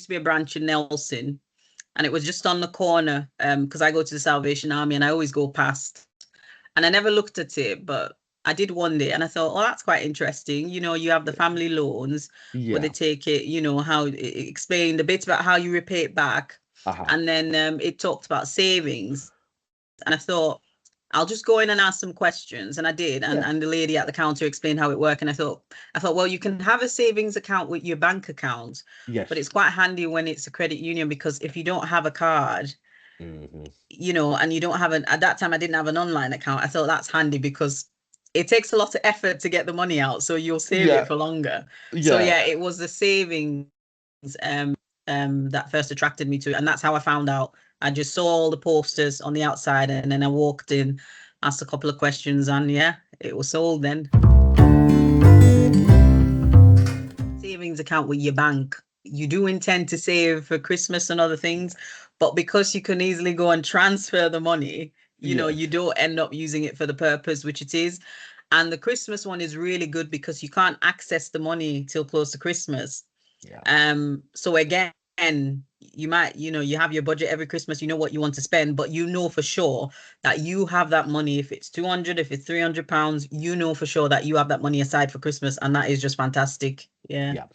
to be a branch in Nelson, and it was just on the corner because I go to the Salvation Army and I always go past. And I never looked at it, but I did one day and I thought, oh, that's quite interesting. You have the family loans where they Yeah. take it, how it explained a bit about how you repay it back. Uh-huh. And then it talked about savings. And I thought, I'll just go in and ask some questions. And I did. And, Yeah. and the lady at the counter explained how it worked. And I thought, well, you can have a savings account with your bank account, Yes. but it's quite handy when it's a credit union, because if you don't have a card, Hmm. and you don't have at that time I didn't have an online account. I thought that's handy because it takes a lot of effort to get the money out, so you'll save Yeah. it for longer. So Yeah. yeah, it was the savings that first attracted me to it, and that's how I found out. I just saw all the posters on the outside, and then I walked in, asked a couple of questions, and yeah, it was sold then. Savings account with your bank. You do intend to save for Christmas and other things, but because you can easily go and transfer the money, Yes. you don't end up using it for the purpose which it is. And the Christmas one is really good because you can't access the money till close to Christmas. Yeah. So again, you might, you have your budget every Christmas, you know what you want to spend, but you know for sure that you have that money. If it's 200, if it's £300, you know for sure that you have that money aside for Christmas, and that is just fantastic. Yeah. Yeah.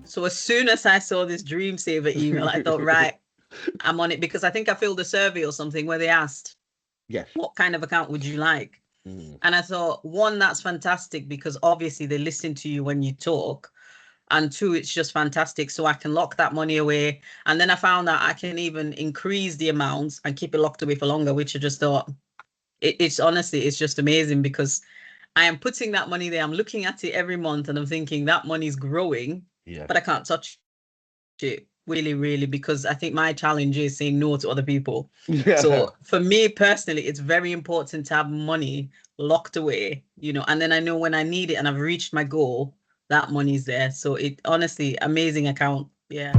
So as soon as I saw this Dream Saver email, I thought, right, I'm on it, because I think I filled a survey or something where they asked, Yes. what kind of account would you like? Mm. And I thought, one, that's fantastic because obviously they listen to you when you talk. And two, it's just fantastic. So I can lock that money away. And then I found that I can even increase the amounts and keep it locked away for longer, which I just thought, it's honestly, it's just amazing because I am putting that money there. I'm looking at it every month and I'm thinking that money's growing, Yeah. but I can't touch it really, really, because I think my challenge is saying no to other people. Yeah. So for me personally, it's very important to have money locked away, and then I know when I need it and I've reached my goal, that money's there. So it honestly, amazing account. Yeah.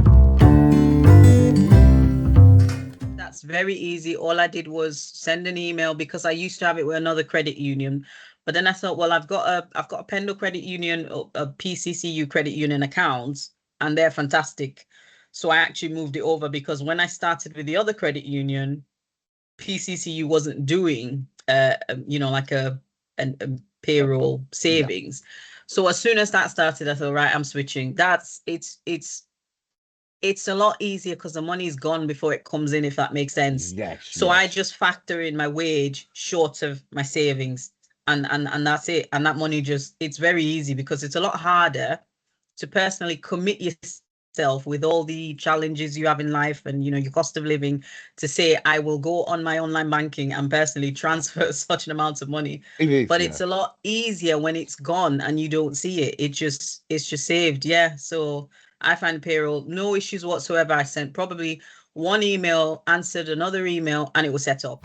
That's very easy. All I did was send an email because I used to have it with another credit union. But then I thought, well, I've got a Pendle Credit Union, a PCCU Credit Union account, and they're fantastic. So I actually moved it over because when I started with the other credit union, PCCU wasn't doing, like a payroll Yeah. savings. So as soon as that started, I thought, right, I'm switching. It's a lot easier because the money's gone before it comes in, if that makes sense. Yes. So Yes. I just factor in my wage short of my savings, and that's it. And that money it's very easy because it's a lot harder to personally commit yourself with all the challenges you have in life and your cost of living, to say I will go on my online banking and personally transfer such an amount of money. It is. But Yeah. it's a lot easier when it's gone and you don't see it. It's just saved. Yeah. So I find payroll no issues whatsoever. I sent probably one email, answered another email, and it was set up.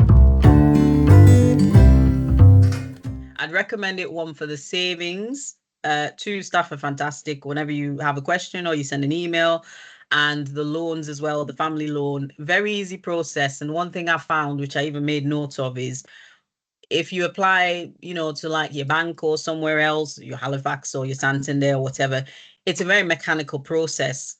I'd recommend it, one, for the savings. Two, staff are fantastic. Whenever you have a question or you send an email, and the loans as well, the family loan, very easy process. And one thing I found, which I even made notes of, is if you apply, to like your bank or somewhere else, your Halifax or your Santander or whatever, it's a very mechanical process.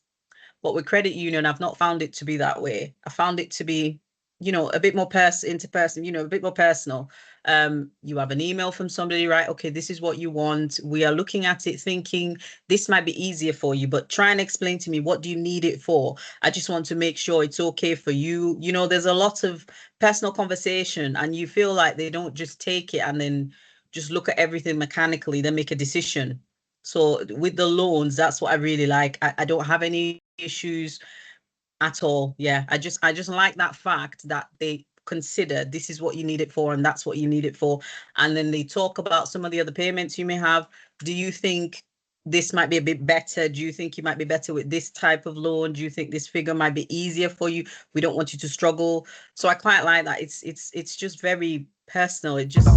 But with credit union, I've not found it to be that way. I found it to be, a bit more interperson, a bit more personal. You have an email from somebody, right? Okay, this is what you want. We are looking at it thinking this might be easier for you, but try and explain to me, what do you need it for? I just want to make sure it's okay for you. There's a lot of personal conversation, and you feel like they don't just take it and then just look at everything mechanically, then make a decision. So with the loans, that's what I really like. I don't have any issues at all. Yeah, I just like that fact that they consider this is what you need it for and that's what you need it for. And then they talk about some of the other payments you may have. Do you think this might be a bit better? Do you think you might be better with this type of loan? Do you think this figure might be easier for you? We don't want you to struggle. So I quite like that. It's just very personal. It just